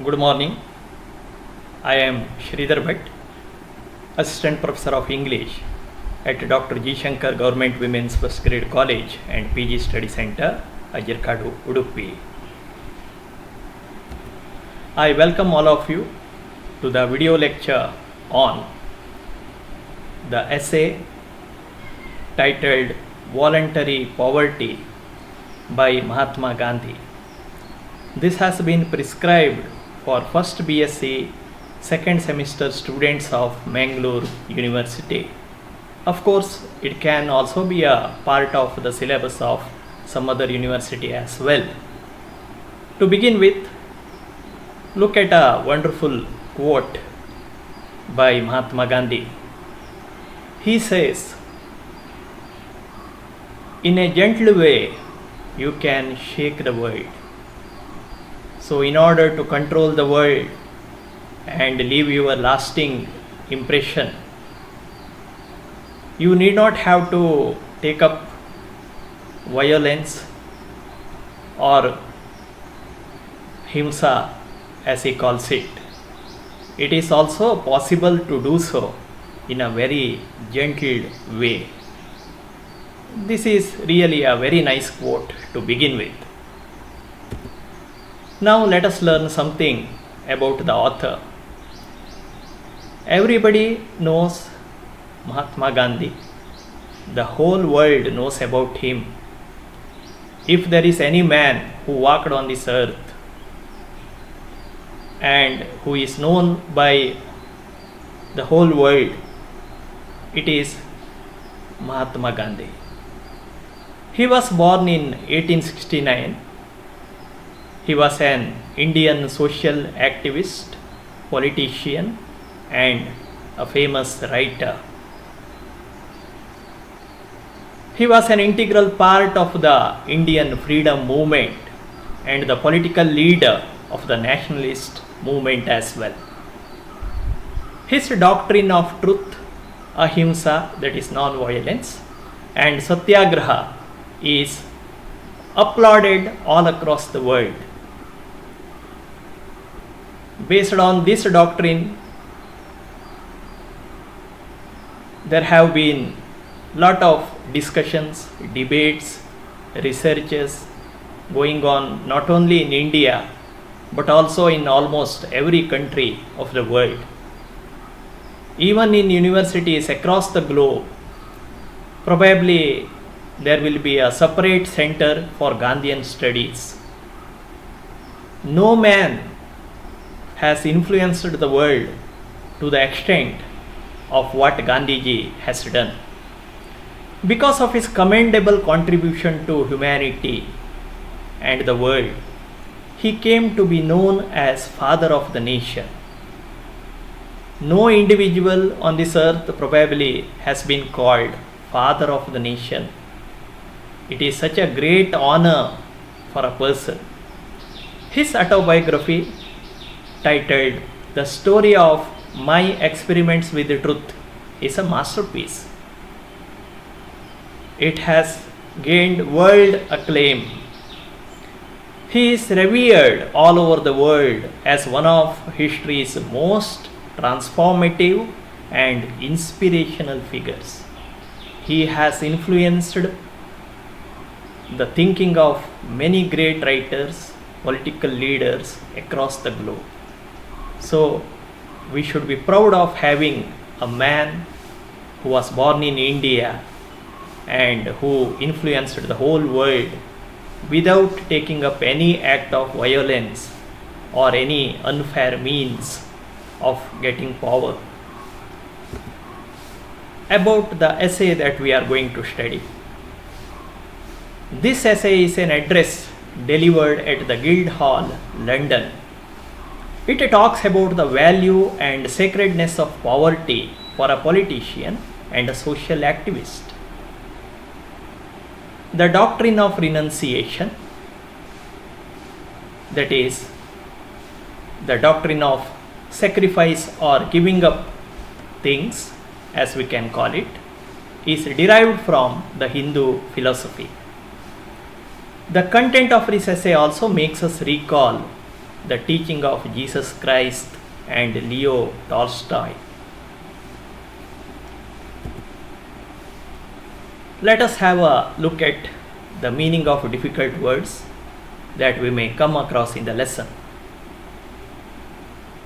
Good morning. I am Sridhar Bhatt, Assistant Professor of English at Dr. G. Shankar Government Women's First Grade College and PG Study Center, Ajirkadu, Udupi. I welcome all of you to the video lecture on the essay titled Voluntary Poverty by Mahatma Gandhi. This has been prescribed for first BSc second semester students of Mangalore University. Of course, it can also be a part of the syllabus of some other university as well. To begin with, look at a wonderful quote by Mahatma Gandhi. He says, "In a gentle way, you can shake the world." So, in order to control the world and leave you a lasting impression, you need not have to take up violence or himsa as he calls it. It is also possible to do so in a very gentle way. This is really a very nice quote to begin with. Now let us learn something about the author. Everybody knows Mahatma Gandhi. The whole world knows about him. If there is any man who walked on this earth and who is known by the whole world, it is Mahatma Gandhi. He was born in 1869. He was an Indian social activist, politician, and a famous writer. He was an integral part of the Indian freedom movement and the political leader of the nationalist movement as well. His doctrine of truth, ahimsa, that is non-violence, and satyagraha is applauded all across the world. Based on this doctrine, there have been lot of discussions, debates, researches going on not only in India but also in almost every country of the world. Even in universities across the globe, probably there will be a separate center for Gandhian studies. No man has influenced the world to the extent of what Gandhiji has done. Because of his commendable contribution to humanity and the world, he came to be known as Father of the Nation. No individual on this earth probably has been called Father of the Nation. It is such a great honor for a person. His autobiography, titled The Story of My Experiments with the Truth, is a masterpiece. It has gained world acclaim. He is revered all over the world as one of history's most transformative and inspirational figures. He has influenced the thinking of many great writers, political leaders across the globe. So, we should be proud of having a man who was born in India and who influenced the whole world without taking up any act of violence or any unfair means of getting power. About the essay that we are going to study. This essay is an address delivered at the Guildhall, London. It talks about the value and sacredness of poverty for a politician and a social activist. The doctrine of renunciation, that is, the doctrine of sacrifice or giving up things, as we can call it, is derived from the Hindu philosophy. The content of this essay also makes us recall the teaching of Jesus Christ and Leo Tolstoy. Let us have a look at the meaning of difficult words that we may come across in the lesson.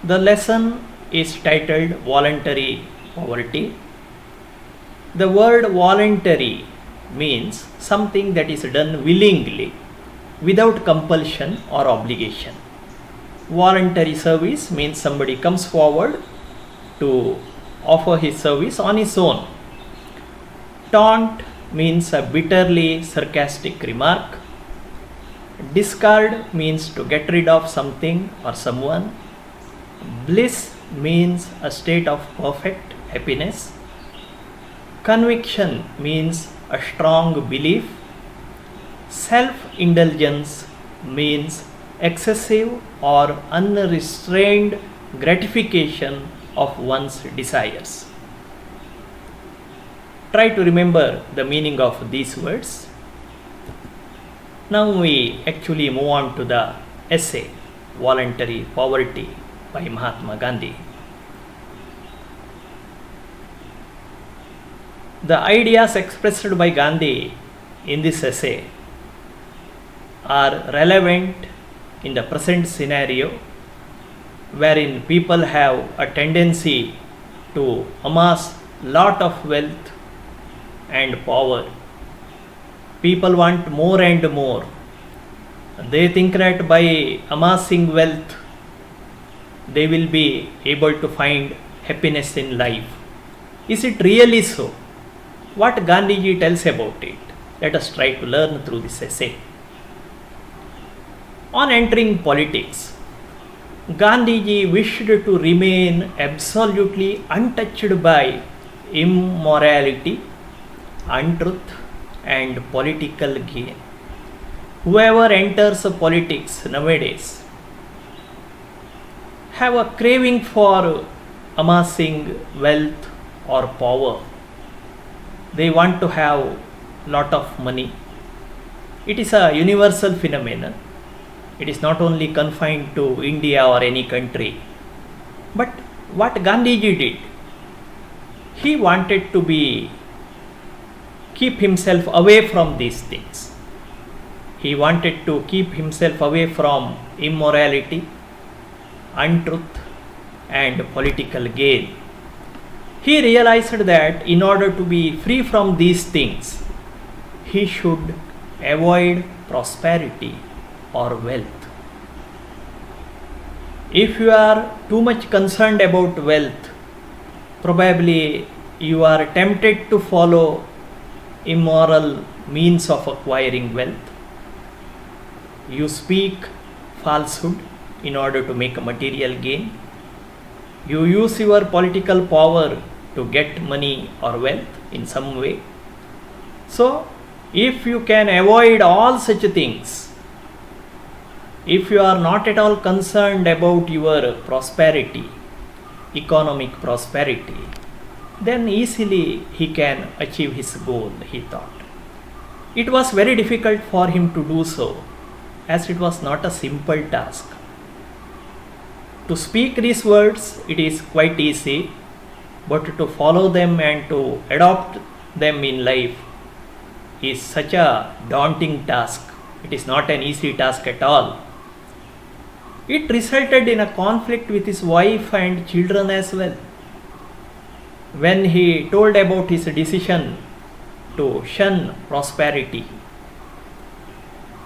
The lesson is titled Voluntary Poverty. The word voluntary means something that is done willingly, without compulsion or obligation. Voluntary service means somebody comes forward to offer his service on his own. Taunt means a bitterly sarcastic remark. Discard means to get rid of something or someone. Bliss means a state of perfect happiness. Conviction means a strong belief. Self-indulgence means excessive or unrestrained gratification of one's desires. Try to remember the meaning of these words. Now we actually move on to the essay, Voluntary Poverty by Mahatma Gandhi. The ideas expressed by Gandhi in this essay are relevant in the present scenario, wherein people have a tendency to amass lot of wealth and power. People want more and more. They think that by amassing wealth, they will be able to find happiness in life. Is it really so? What Gandhiji tells about it? Let us try to learn through this essay. On entering politics, Gandhiji wished to remain absolutely untouched by immorality, untruth, and political gain. Whoever enters politics nowadays have a craving for amassing wealth or power. They want to have lot of money. It is a universal phenomenon. It is not only confined to India or any country. But what Gandhiji did, he wanted to keep himself away from these things. He wanted to keep himself away from immorality, untruth, and political gain. He realized that in order to be free from these things, he should avoid prosperity or wealth. If you are too much concerned about wealth, probably you are tempted to follow immoral means of acquiring wealth. You speak falsehood in order to make a material gain. You use your political power to get money or wealth in some way. So, if you can avoid all such things, if you are not at all concerned about your prosperity, economic prosperity, then easily he can achieve his goal, he thought. It was very difficult for him to do so, as it was not a simple task. To speak these words, it is quite easy, but to follow them and to adopt them in life is such a daunting task. It is not an easy task at all. It resulted in a conflict with his wife and children as well. When he told about his decision to shun prosperity,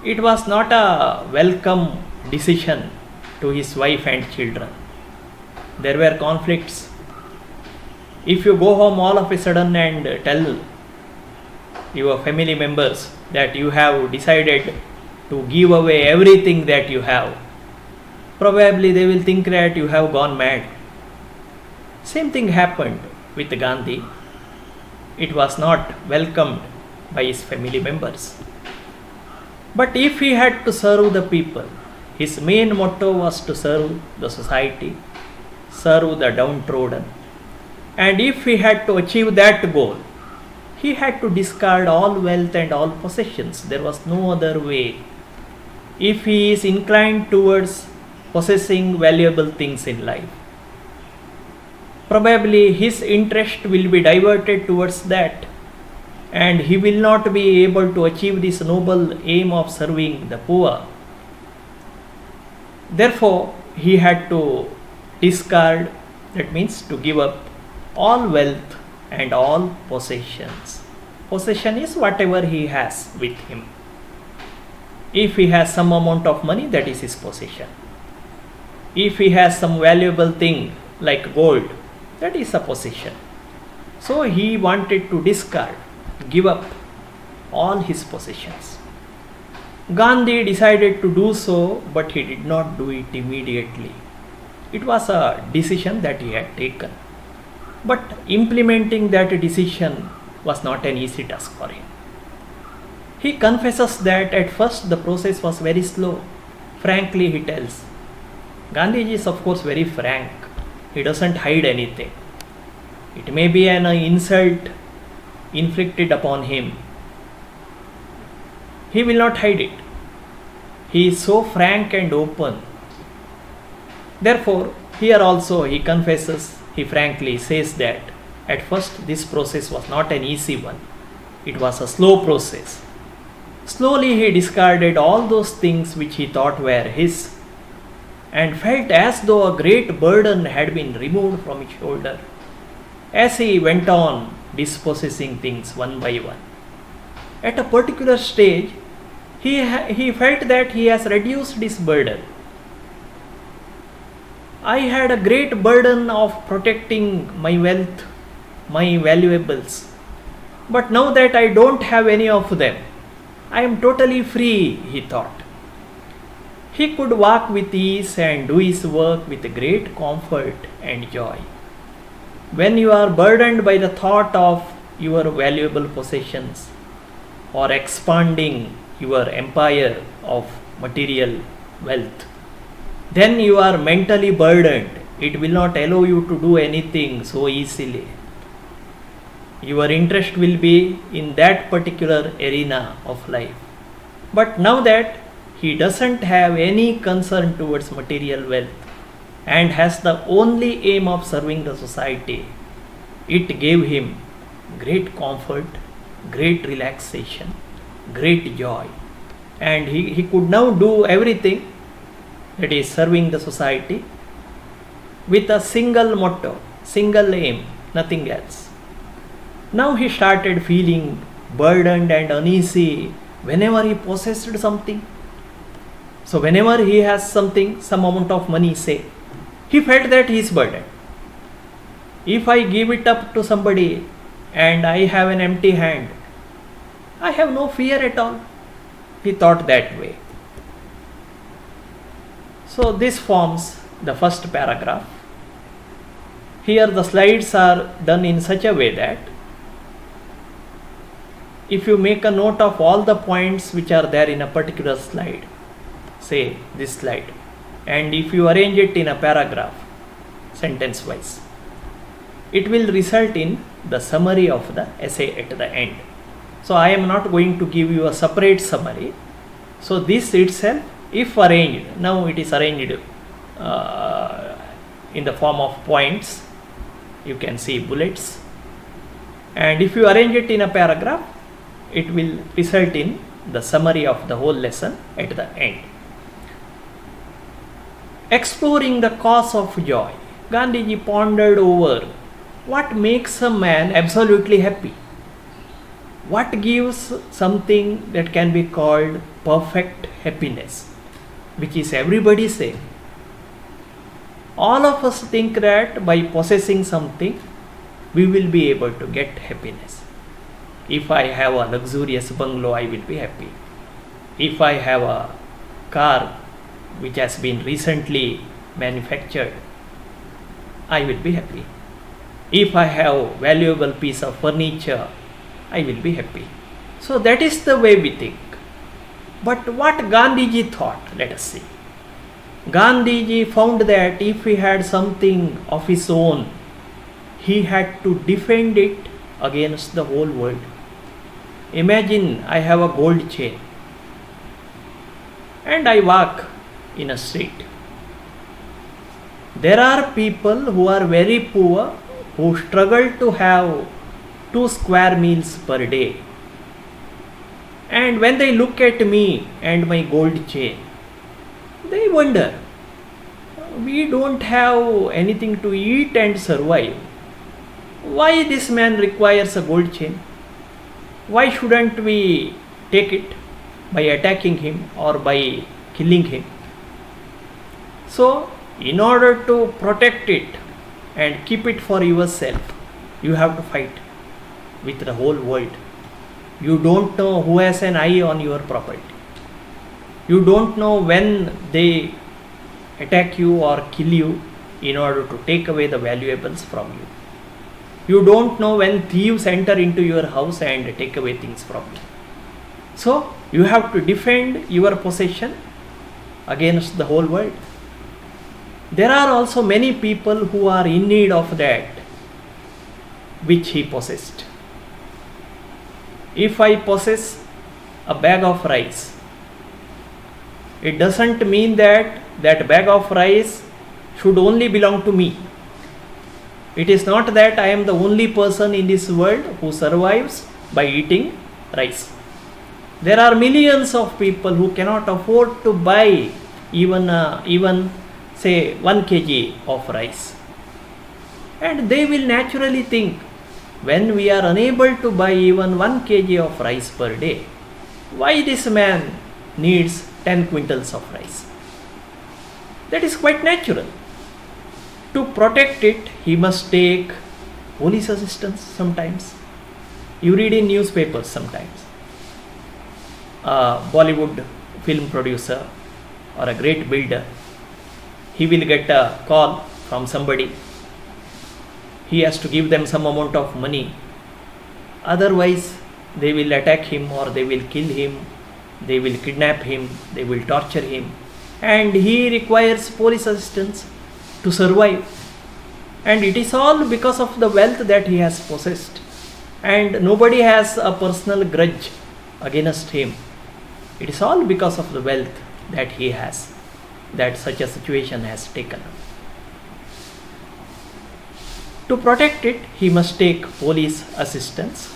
it was not a welcome decision to his wife and children. There were conflicts. If you go home all of a sudden and tell your family members that you have decided to give away everything that you have, probably they will think that you have gone mad. Same thing happened with Gandhi. It was not welcomed by his family members. But if he had to serve the people, his main motto was to serve the society, serve the downtrodden. And if he had to achieve that goal, he had to discard all wealth and all possessions. There was no other way. If he is inclined towards possessing valuable things in life. Probably his interest will be diverted towards that, and he will not be able to achieve this noble aim of serving the poor. Therefore, he had to discard, that means to give up all wealth and all possessions. Possession is whatever he has with him. If he has some amount of money, that is his possession. If he has some valuable thing like gold, that is a possession. So he wanted to discard, give up all his possessions. Gandhi decided to do so, but he did not do it immediately. It was a decision that he had taken. But implementing that decision was not an easy task for him. He confesses that at first the process was very slow. Frankly, he tells. Gandhiji is of course very frank. He doesn't hide anything. It may be an insult inflicted upon him. He will not hide it. He is so frank and open. Therefore, here also he confesses, he frankly says that at first this process was not an easy one. It was a slow process. Slowly he discarded all those things which he thought were his and felt as though a great burden had been removed from his shoulder. As he went on dispossessing things one by one, at a particular stage, he felt that he has reduced his burden. I had a great burden of protecting my wealth, my valuables. But now that I don't have any of them, I am totally free, he thought. He could walk with ease and do his work with great comfort and joy. When you are burdened by the thought of your valuable possessions or expanding your empire of material wealth, then you are mentally burdened. It will not allow you to do anything so easily. Your interest will be in that particular arena of life. But now that he doesn't have any concern towards material wealth and has the only aim of serving the society, it gave him great comfort, great relaxation, great joy. And he could now do everything, that is serving the society, with a single motto, single aim, nothing else. Now he started feeling burdened and uneasy whenever he possessed something. So whenever he has something, some amount of money, say, he felt that he is burdened. If I give it up to somebody and I have an empty hand, I have no fear at all. He thought that way. So this forms the first paragraph. Here the slides are done in such a way that if you make a note of all the points which are there in a particular slide, say this slide, and if you arrange it in a paragraph, sentence wise, it will result in the summary of the essay at the end. So I am not going to give you a separate summary. So this itself, if arranged, now it is arranged in the form of points. You can see bullets. And if you arrange it in a paragraph, it will result in the summary of the whole lesson at the end. Exploring the cause of joy, Gandhiji pondered over what makes a man absolutely happy. What gives something that can be called perfect happiness, which is everybody saying. All of us think that by possessing something, we will be able to get happiness. If I have a luxurious bungalow, I will be happy. If I have a car which has been recently manufactured, I will be happy. If I have a valuable piece of furniture, I will be happy. So that is the way we think. But what Gandhiji thought, let us see. Gandhiji found that if he had something of his own, he had to defend it against the whole world. Imagine I have a gold chain and I walk in a street. There are people who are very poor who struggle to have 2 square meals per day. And when they look at me and my gold chain, they wonder, we don't have anything to eat and survive. Why this man requires a gold chain? Why shouldn't we take it by attacking him or by killing him? So, in order to protect it and keep it for yourself, you have to fight with the whole world. You don't know who has an eye on your property. You don't know when they attack you or kill you in order to take away the valuables from you. You don't know when thieves enter into your house and take away things from you. So, you have to defend your possession against the whole world. There are also many people who are in need of that which he possessed. If I possess a bag of rice, it doesn't mean that that bag of rice should only belong to me. It is not that I am the only person in this world who survives by eating rice. There are millions of people who cannot afford to buy even say 1 kg of rice. And they will naturally think, when we are unable to buy even 1 kg of rice per day, why this man needs 10 quintals of rice? That is quite natural. To protect it, he must take police assistance sometimes. You read in newspapers sometimes. A Bollywood film producer or a great builder, he will get a call from somebody. He has to give them some amount of money. Otherwise, they will attack him or they will kill him. They will kidnap him. They will torture him. And he requires police assistance to survive. And it is all because of the wealth that he has possessed. And nobody has a personal grudge against him. It is all because of the wealth that he has, that such a situation has taken up. To protect it, he must take police assistance.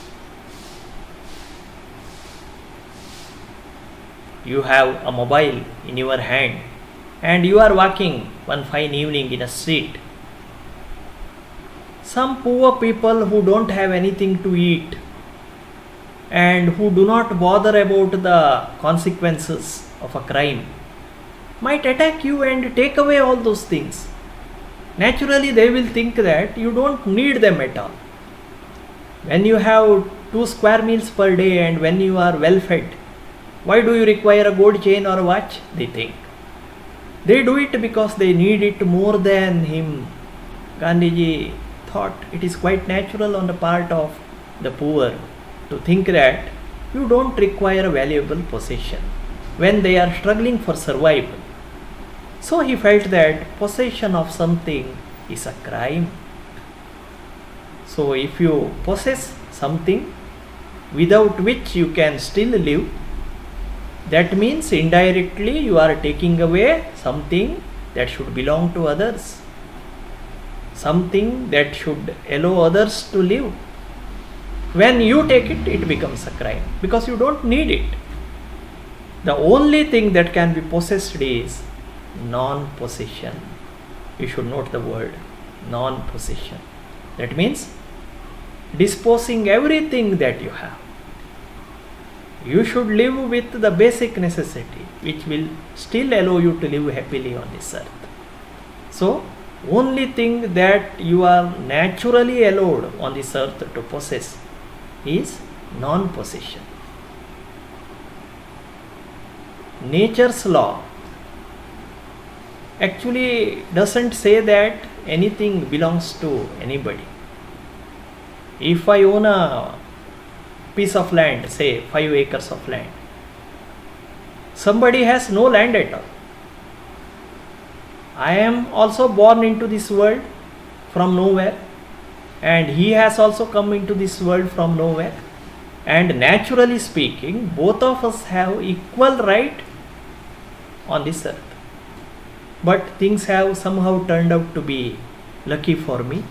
You have a mobile in your hand and you are walking one fine evening in a street. Some poor people who don't have anything to eat and who do not bother about the consequences of a crime might attack you and take away all those things. Naturally, they will think that you don't need them at all. When you have 2 square meals per day and when you are well fed, why do you require a gold chain or a watch? They think. They do it because they need it more than him. Gandhiji thought it is quite natural on the part of the poor to think that you don't require a valuable possession when they are struggling for survival. So he felt that possession of something is a crime. So if you possess something without which you can still live, that means indirectly you are taking away something that should belong to others, something that should allow others to live. When you take it, it becomes a crime because you don't need it. The only thing that can be possessed is non-possession. You should note the word non-possession. That means disposing everything that you have. You should live with the basic necessity which will still allow you to live happily on this earth. So, only thing that you are naturally allowed on this earth to possess is non-possession. Nature's law actually doesn't say that anything belongs to anybody. If I own a piece of land, say 5 acres of land, somebody has no land at all. I am also born into this world from nowhere, and he has also come into this world from nowhere, and naturally speaking, both of us have equal right on this earth. But things have somehow turned out to be lucky for me,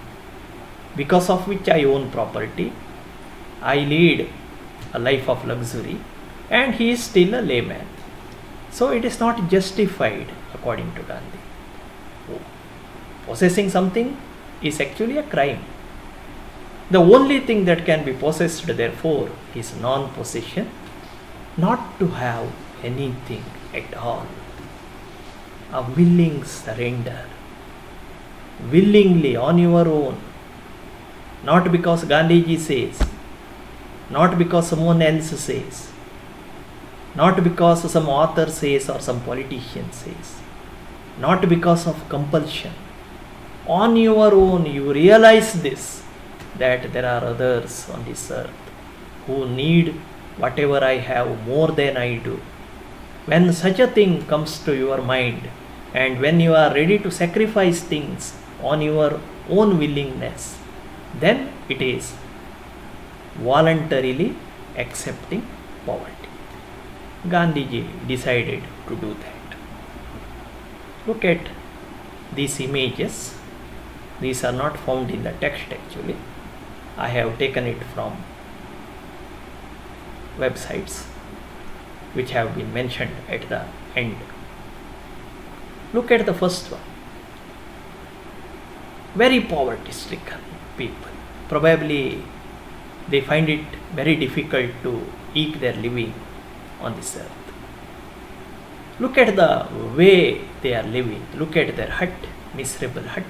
because of which I own property. I lead a life of luxury, and he is still a layman. So it is not justified according to Gandhi. Possessing something is actually a crime. The only thing that can be possessed, therefore, is non-possession, not to have anything at all. A willing surrender, willingly on your own, not because Gandhiji says, not because someone else says, not because some author says or some politician says, not because of compulsion. On your own, you realize this, that there are others on this earth who need whatever I have more than I do. When such a thing comes to your mind, and when you are ready to sacrifice things on your own willingness, then it is voluntarily accepting poverty. Gandhiji decided to do that. Look at these images. These are not found in the text actually. I have taken it from websites which have been mentioned at the end. Look at the first one. Very poverty stricken people. Probably they find it very difficult to eke their living on this earth. Look at the way they are living. Look at their hut, miserable hut.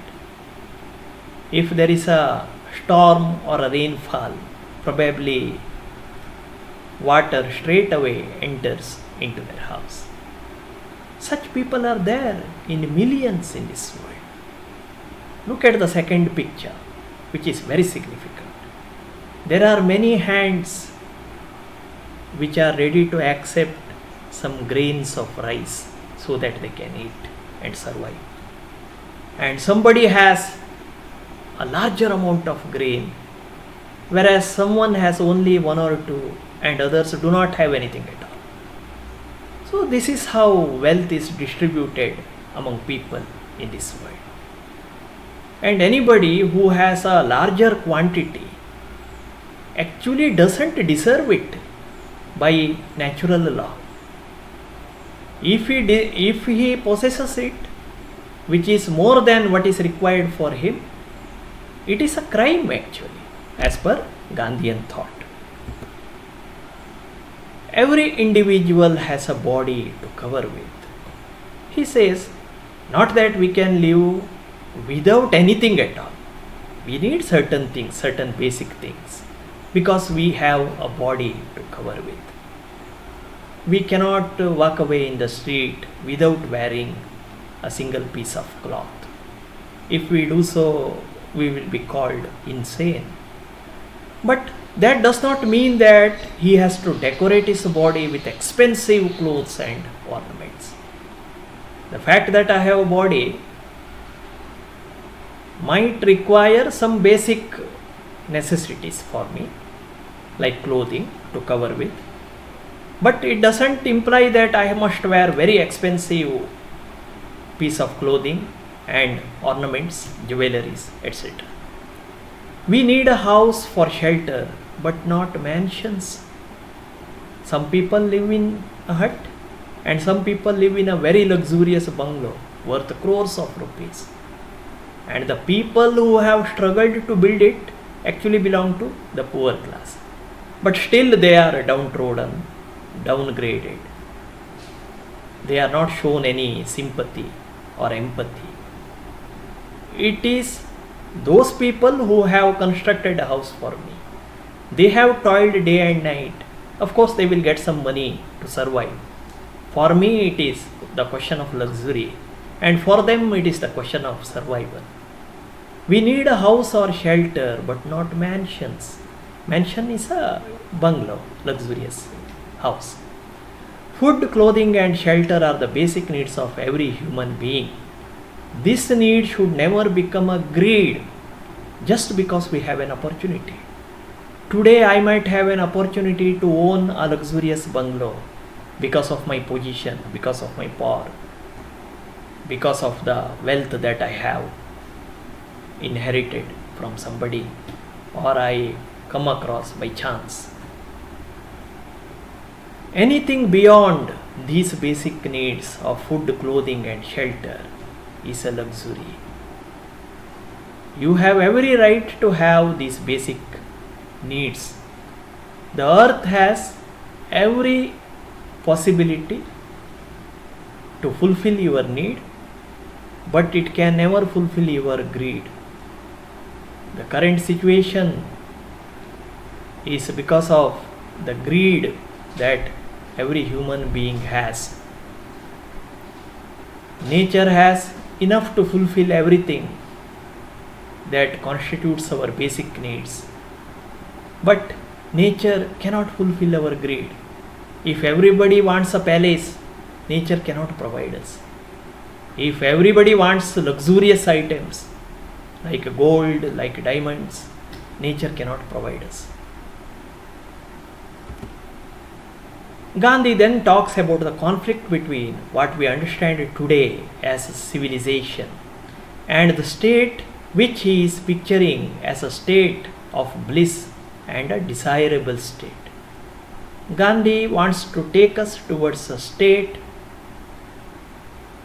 If there is a storm or a rainfall, probably water straight away enters into their house. Such people are there in millions in this world. Look at the second picture, which is very significant. There are many hands which are ready to accept some grains of rice so that they can eat and survive. And somebody has a larger amount of grain, whereas someone has only one or two and others do not have anything at all. So this is how wealth is distributed among people in this world. And anybody who has a larger quantity actually doesn't deserve it by natural law. If he possesses it, which is more than what is required for him, it is a crime actually, as per Gandhian thought. Every individual has a body to cover with. He says, not that we can live without anything at all. We need certain things, certain basic things, because we have a body to cover with. We cannot walk away in the street without wearing a single piece of cloth. If we do so, we will be called insane. But that does not mean that he has to decorate his body with expensive clothes and ornaments. The fact that I have a body might require some basic necessities for me, like clothing to cover with, but it doesn't imply that I must wear very expensive piece of clothing and ornaments, jewelries, etc. We need a house for shelter, but not mansions. Some people live in a hut and some people live in a very luxurious bungalow worth crores of rupees. And the people who have struggled to build it actually belong to the poor class. But still they are downtrodden, downgraded. They are not shown any sympathy or empathy. It is those people who have constructed a house for me. They have toiled day and night. Of course, they will get some money to survive. For me, it is the question of luxury, and for them, it is the question of survival. We need a house or shelter, but not mansions. Mansion is a bungalow, luxurious house. Food, clothing, and shelter are the basic needs of every human being. This need should never become a greed just because we have an opportunity. Today I might have an opportunity to own a luxurious bungalow because of my position, because of my power. because of the wealth that I have inherited from somebody or I come across by chance. Anything beyond these basic needs of food, clothing, and shelter is a luxury. You have every right to have these basic needs. The earth has every possibility to fulfill your need, but it can never fulfill your greed. The current situation is because of the greed that every human being has. Nature has enough to fulfill everything that constitutes our basic needs. But nature cannot fulfill our greed. If everybody wants a palace, nature cannot provide us. If everybody wants luxurious items like gold, like diamonds, nature cannot provide us. Gandhi then talks about the conflict between what we understand today as a civilization and the state which he is picturing as a state of bliss and a desirable state. Gandhi wants to take us towards a state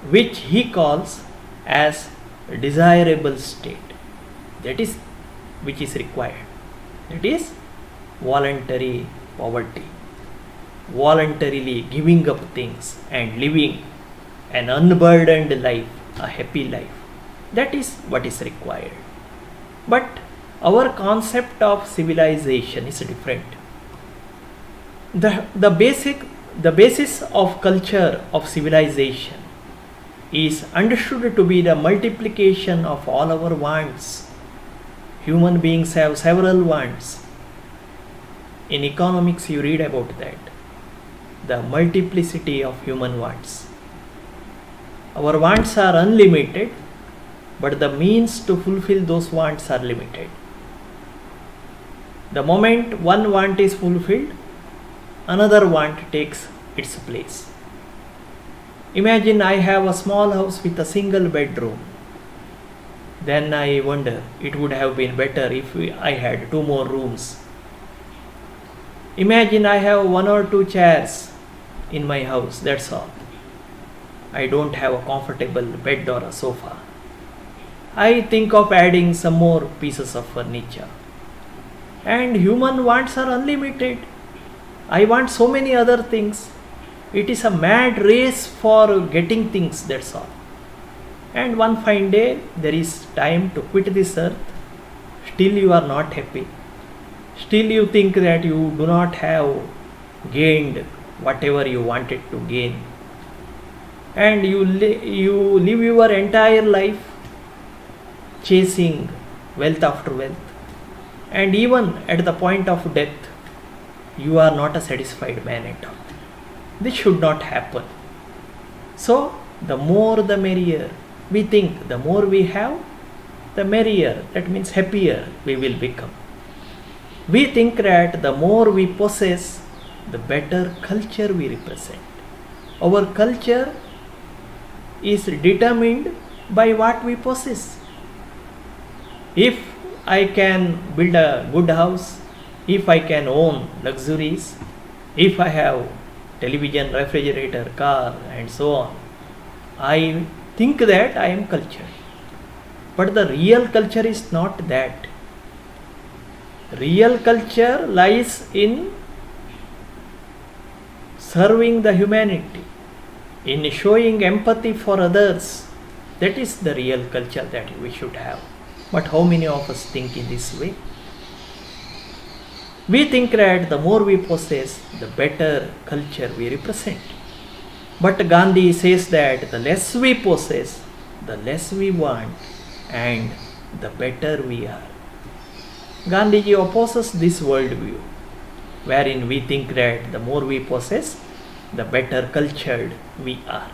which he calls as a desirable state, that is which is required, that is voluntary poverty, voluntarily giving up things and living an unburdened life, a happy life. That is what is required. But our concept of civilization is different. The basis of culture of civilization is understood to be the multiplication of all our wants. Human beings have several wants. In economics, you read about that. The multiplicity of human wants. Our wants are unlimited, but the means to fulfill those wants are limited. The moment one want is fulfilled, another want takes its place. Imagine I have a small house with a single bedroom. Then I wonder, it would have been better if I had 2 more rooms. Imagine I have 1 or 2 chairs in my house, that's all. I don't have a comfortable bed or a sofa. I think of adding some more pieces of furniture. And human wants are unlimited. I want so many other things. It is a mad race for getting things, that's all. And one fine day, there is time to quit this earth. Still you are not happy. Still you think that you do not have gained whatever you wanted to gain. And you live your entire life chasing wealth after wealth. And even at the point of death, you are not a satisfied man at all. This should not happen. So, the more the merrier. We think the more we have, the merrier. That means happier we will become. We think that the more we possess, the better culture we represent. Our culture is determined by what we possess. If I can build a good house, if I can own luxuries, if I have television, refrigerator, car and so on, I think that I am cultured. But the real culture is not that. Real culture lies in serving the humanity, in showing empathy for others. That is the real culture that we should have. But how many of us think in this way? We think that the more we possess, the better culture we represent. But Gandhi says that the less we possess, the less we want, and the better we are. Gandhiji opposes this worldview, wherein we think that the more we possess, the better cultured we are.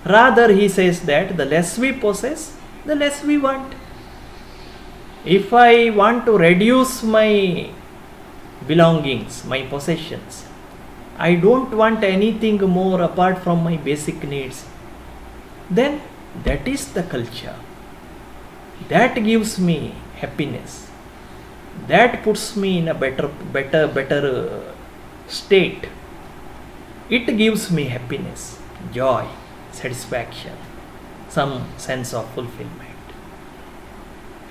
Rather, he says that the less we possess, the less we want. If I want to reduce my belongings, my possessions, I don't want anything more apart from my basic needs. then that is the culture. That gives me happiness. That puts me in a better state. It gives me happiness, joy, satisfaction, some sense of fulfillment.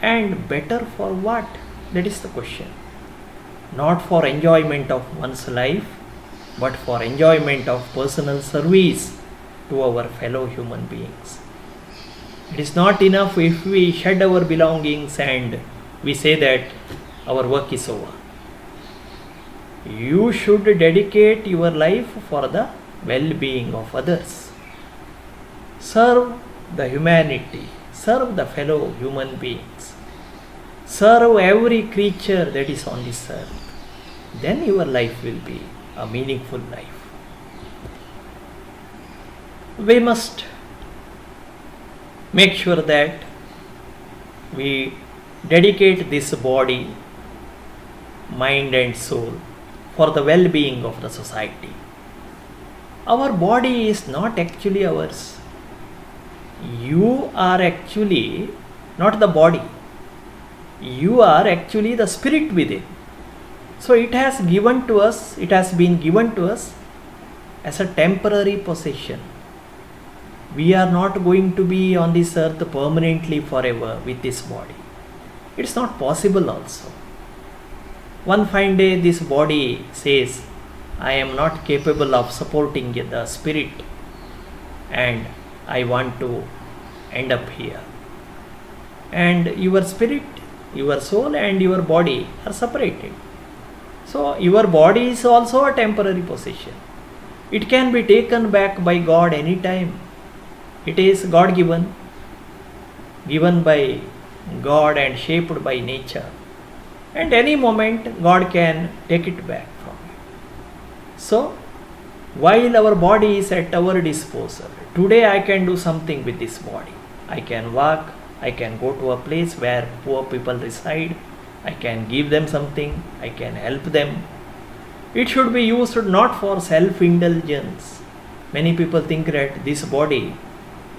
And better for what? That is the question. Not for enjoyment of one's life, but for enjoyment of personal service to our fellow human beings. It is not enough if we shed our belongings and we say that our work is over. You should dedicate your life for the well-being of others. Serve the humanity, serve the fellow human beings, serve every creature that is on this earth. Then your life will be a meaningful life. We must make sure that we dedicate this body, mind and soul for the well-being of the society. Our body is not actually ours. You are actually not the body. You are actually the spirit within. So it has been given to us as a temporary possession. We are not going to be on this earth permanently forever with this body. It's not possible also. One fine day this body says, I am not capable of supporting the spirit and I want to end up here. And your spirit, your soul and your body are separated. So your body is also a temporary possession. It can be taken back by God anytime. It is God given by God and shaped by nature. And any moment God can take it back from you. So while our body is at our disposal, today I can do something with this body. I can walk, I can go to a place where poor people reside, I can give them something, I can help them. It should be used not for self-indulgence. Many people think that this body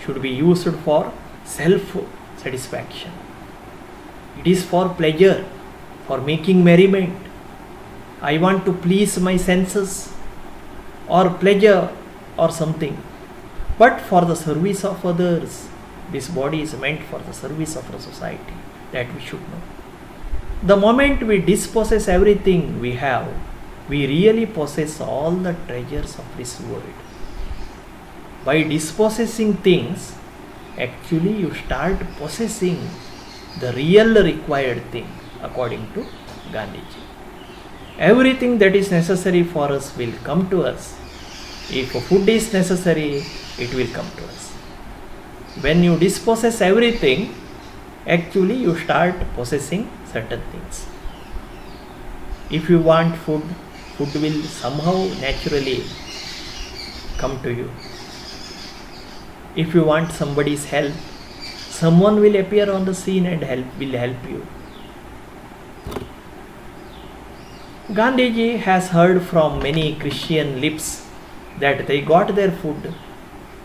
should be used for self-satisfaction. It is for pleasure, for making merriment. I want to please my senses or pleasure or something. But for the service of others, this body is meant for the service of the society. That we should know. The moment we dispossess everything we have, we really possess all the treasures of this world. By dispossessing things, actually you start possessing the real required thing, according to Gandhiji. Everything that is necessary for us will come to us. If food is necessary, it will come to us. When you dispossess everything, actually you start possessing certain things. If you want food, food will somehow naturally come to you. If you want somebody's help, someone will appear on the scene and will help you. Gandhiji has heard from many Christian lips that they got their food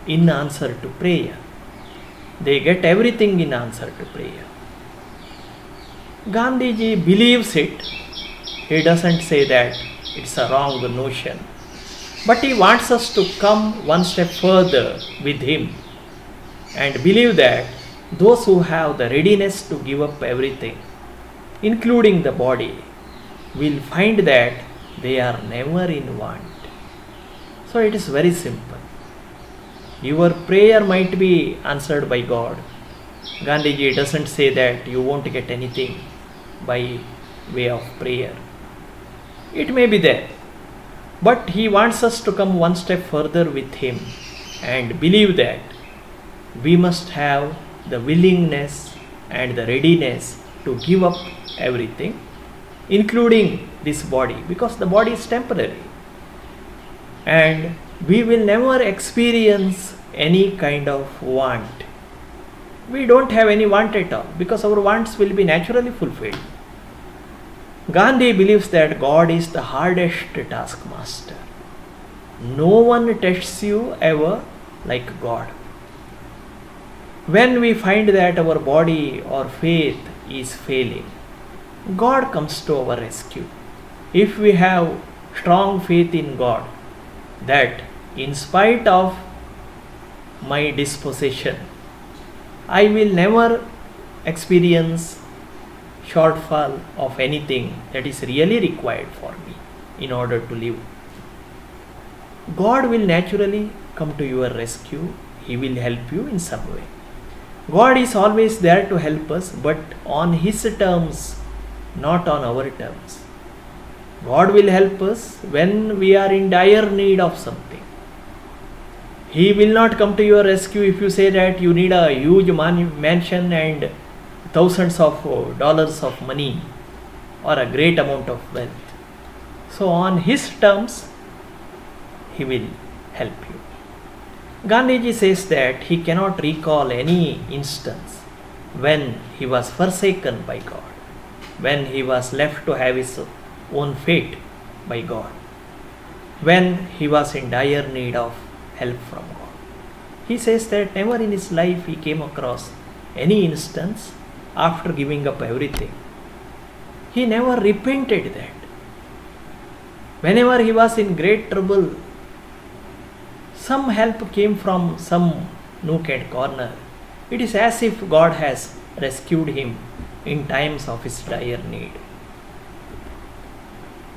in answer to prayer. They get everything in answer to prayer. Gandhiji believes it. He doesn't say that it's a wrong notion. But he wants us to come one step further with him and believe that those who have the readiness to give up everything, including the body, will find that they are never in want. So it is very simple. Your prayer might be answered by God. Gandhiji doesn't say that you won't get anything by way of prayer. It may be there. But he wants us to come one step further with him and believe that we must have the willingness and the readiness to give up everything, including this body, because the body is temporary. And we will never experience any kind of want. We don't have any want at all because our wants will be naturally fulfilled. Gandhi believes that God is the hardest taskmaster. No one tests you ever like God. When we find that our body or faith is failing, God comes to our rescue. If we have strong faith in God, that in spite of my disposition, I will never experience shortfall of anything that is really required for me in order to live. God will naturally come to your rescue. He will help you in some way. God is always there to help us, but on His terms, not on our terms. God will help us when we are in dire need of something. He will not come to your rescue if you say that you need a huge mansion and thousands of dollars of money or a great amount of wealth. So, on His terms, He will help you. Gandhiji says that he cannot recall any instance when he was forsaken by God, when he was left to have his own fate by God, when he was in dire need of help from God. He says that never in his life he came across any instance after giving up everything. He never repented that. Whenever he was in great trouble, some help came from some nook and corner. It is as if God has rescued him in times of his dire need.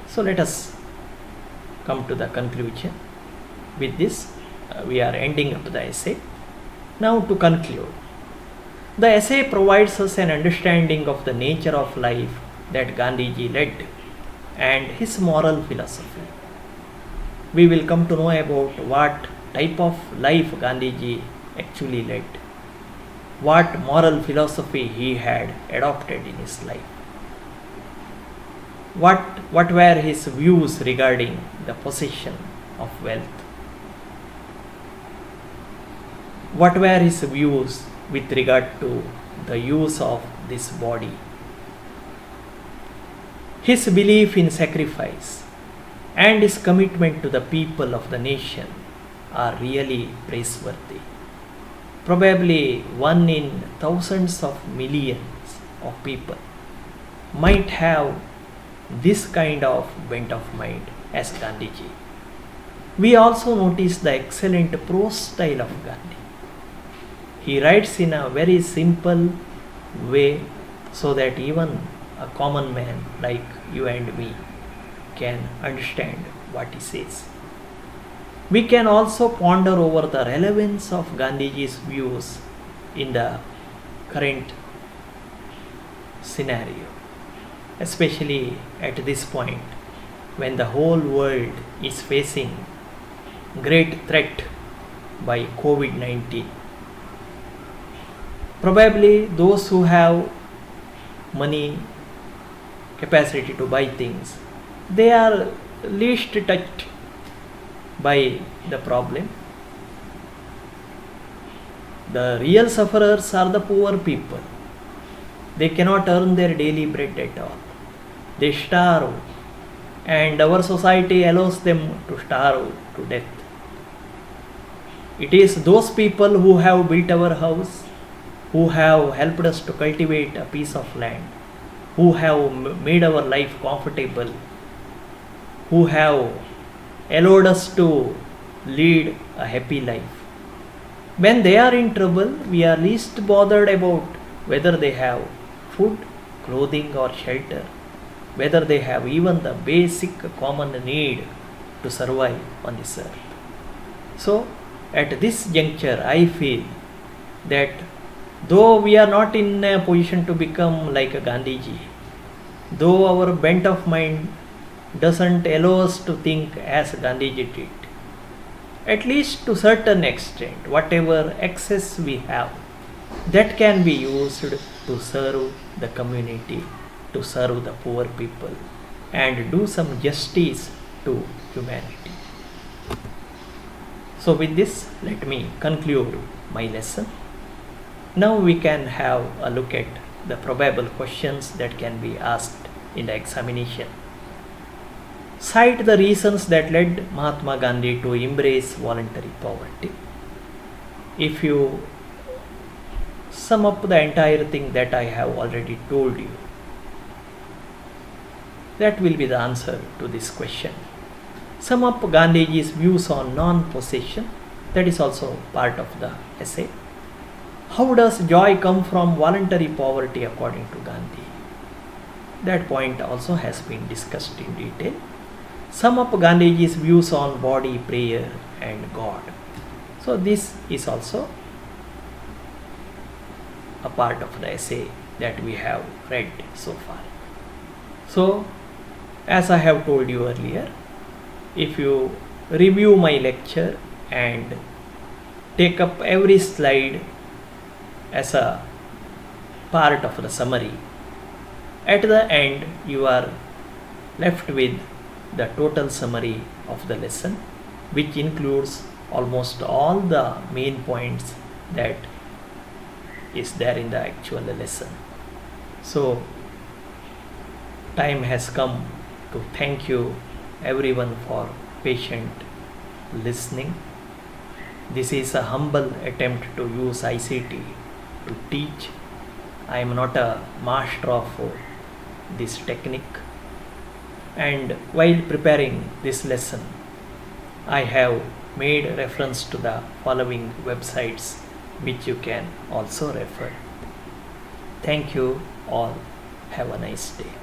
So let us come to the conclusion. With this, we are ending up the essay. Now to conclude, the essay provides us an understanding of the nature of life that Gandhiji led and his moral philosophy. We will come to know about what type of life Gandhiji actually led, what moral philosophy he had adopted in his life, what were his views regarding the possession of wealth, what were his views with regard to the use of this body, his belief in sacrifice, and his commitment to the people of the nation are really praiseworthy. Probably one in thousands of millions of people might have this kind of bent of mind as Gandhiji. We also notice the excellent prose style of Gandhi. He writes in a very simple way so that even a common man like you and me can understand what he says. We can also ponder over the relevance of Gandhiji's views in the current scenario, especially at this point when the whole world is facing great threat by COVID-19. Probably those who have money, capacity to buy things, they are least touched by the problem. The real sufferers are the poor people. They cannot earn their daily bread at all. They starve, and our society allows them to starve to death. It is those people who have built our house, who have helped us to cultivate a piece of land, who have made our life comfortable, who have allowed us to lead a happy life. When they are in trouble, we are least bothered about whether they have food, clothing or shelter, whether they have even the basic common need to survive on this earth. So, at this juncture, I feel that though we are not in a position to become like a Gandhiji, though our bent of mind doesn't allow us to think as Gandhiji did, at least to certain extent, whatever excess we have, that can be used to serve the community, to serve the poor people, and do some justice to humanity. So with this, let me conclude my lesson. Now we can have a look at the probable questions that can be asked in the examination. Cite the reasons that led Mahatma Gandhi to embrace voluntary poverty. If you sum up the entire thing that I have already told you. That will be the answer to this question. Sum up Gandhiji's views on non-possession. That is also part of the essay. How does joy come from voluntary poverty according to Gandhi? That point also has been discussed in detail. Sum up Gandhiji's views on body, prayer and God. So this is also a part of the essay that we have read so far. So as I have told you earlier, if you review my lecture and take up every slide as a part of the summary, at the end you are left with the total summary of the lesson, which includes almost all the main points that is there in the actual lesson. So time has come to thank you everyone for patient listening. This is a humble attempt to use ICT to teach. I am not a master of this technique, and while preparing this lesson I have made reference to the following websites which you can also refer. Thank you all. Have a nice day.